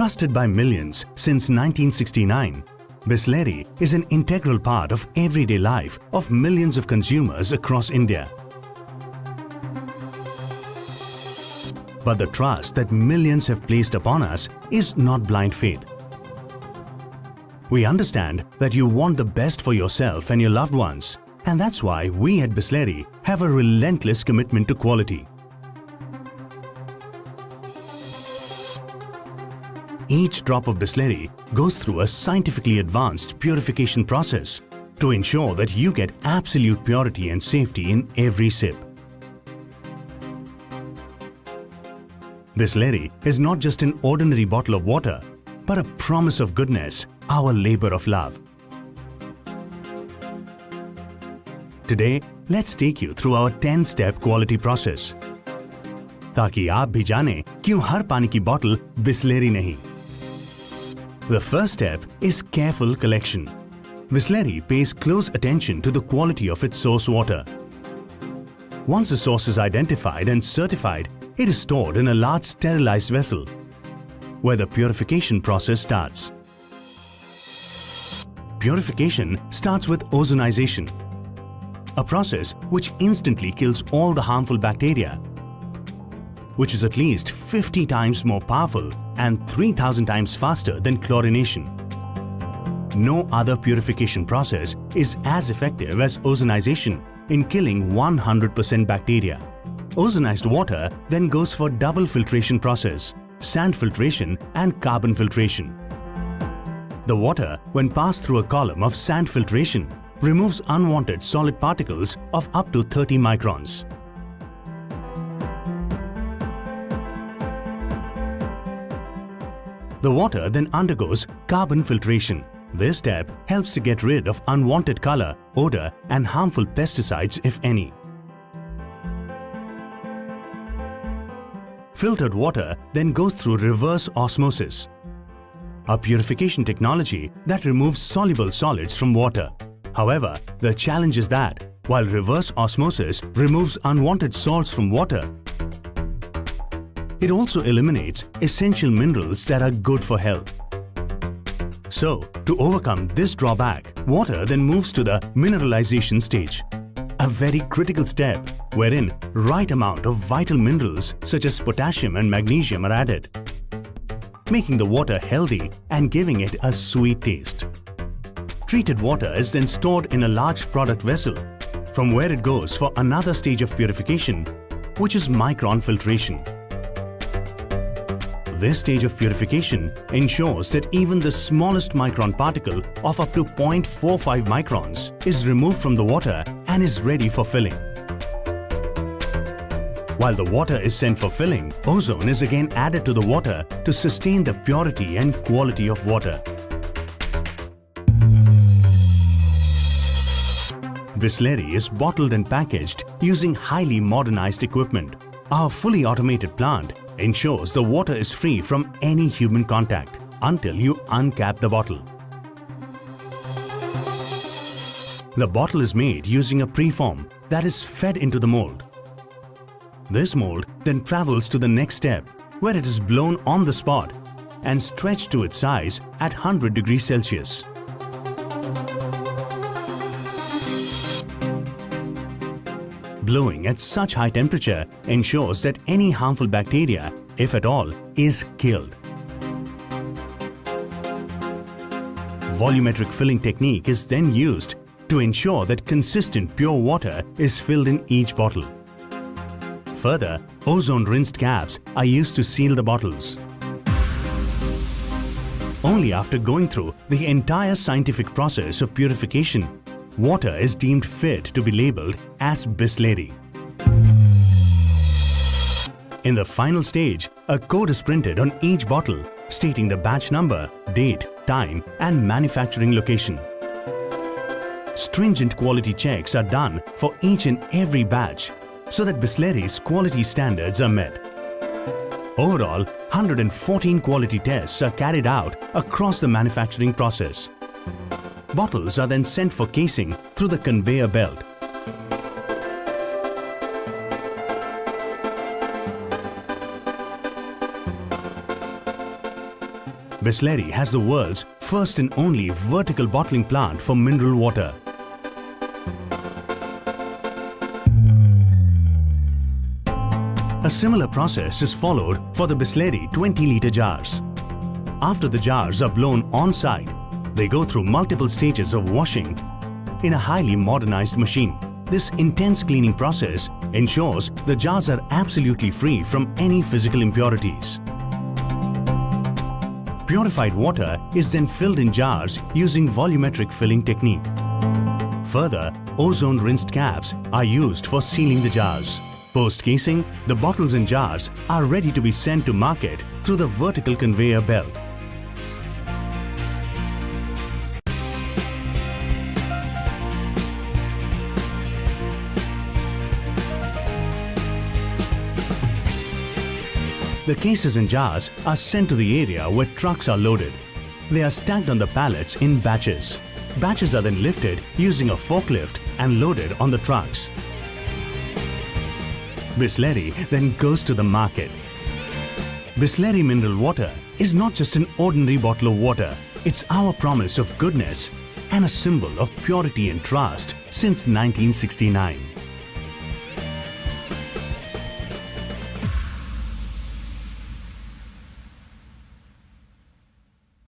Trusted by millions since 1969, Bisleri is an integral part of everyday life of millions of consumers across India. But the trust that millions have placed upon us is not blind faith. We understand that you want the best for yourself and your loved ones, and that's why we at Bisleri have a relentless commitment to quality. Each drop of Bisleri goes through a scientifically advanced purification process to ensure that you get absolute purity and safety in every sip. Bisleri is not just an ordinary bottle of water, but a promise of goodness, our labor of love. Today, let's take you through our 10-step quality process, ताकि आप भी जानें क्यों हर पानी की bottle Bisleri नहीं. The first step is careful collection. Bisleri pays close attention to the quality of its source water. Once the source is identified and certified, it is stored in a large sterilized vessel, where the purification process starts. Purification starts with ozonization, a process which instantly kills all the harmful bacteria, which is at least 50 times more powerful and 3,000 times faster than chlorination. No other purification process is as effective as ozonization in killing 100% bacteria. Ozonized water then goes for double filtration process, sand filtration and carbon filtration. The water, when passed through a column of sand filtration, removes unwanted solid particles of up to 30 microns. The water then undergoes carbon filtration. This step helps to get rid of unwanted color, odor and harmful pesticides if any. Filtered water then goes through reverse osmosis, a purification technology that removes soluble solids from water. However, the challenge is that while reverse osmosis removes unwanted salts from water, it also eliminates essential minerals that are good for health. So, to overcome this drawback, water then moves to the mineralization stage, a very critical step wherein right amount of vital minerals such as potassium and magnesium are added, making the water healthy and giving it a sweet taste. Treated water is then stored in a large product vessel, from where it goes for another stage of purification, which is micron filtration. This stage of purification ensures that even the smallest micron particle of up to 0.45 microns is removed from the water and is ready for filling. While the water is sent for filling, ozone is again added to the water to sustain the purity and quality of water. Bisleri is bottled and packaged using highly modernized equipment. Our fully automated plant ensures the water is free from any human contact until you uncap the bottle. The bottle is made using a preform that is fed into the mold. This mold then travels to the next step, where it is blown on the spot and stretched to its size at 100 degrees Celsius. Blowing at such high temperature ensures that any harmful bacteria, if at all, is killed. Volumetric filling technique is then used to ensure that consistent pure water is filled in each bottle. Further, ozone-rinsed caps are used to seal the bottles. Only after going through the entire scientific process of purification, water is deemed fit to be labeled as Bisleri. In the final stage, a code is printed on each bottle stating the batch number, date, time and manufacturing location. Stringent quality checks are done for each and every batch so that Bisleri's quality standards are met. Overall, 114 quality tests are carried out across the manufacturing process. Bottles are then sent for casing through the conveyor belt. Bisleri has the world's first and only vertical bottling plant for mineral water. A similar process is followed for the Bisleri 20-litre jars. After the jars are blown on-site, they go through multiple stages of washing in a highly modernized machine. This intense cleaning process ensures the jars are absolutely free from any physical impurities. Purified water is then filled in jars using volumetric filling technique. Further, ozone rinsed caps are used for sealing the jars. Post-casing, the bottles and jars are ready to be sent to market through the vertical conveyor belt. The cases and jars are sent to the area where trucks are loaded. They are stacked on the pallets in batches. Batches are then lifted using a forklift and loaded on the trucks. Bisleri then goes to the market. Bisleri mineral water is not just an ordinary bottle of water. It's our promise of goodness and a symbol of purity and trust since 1969.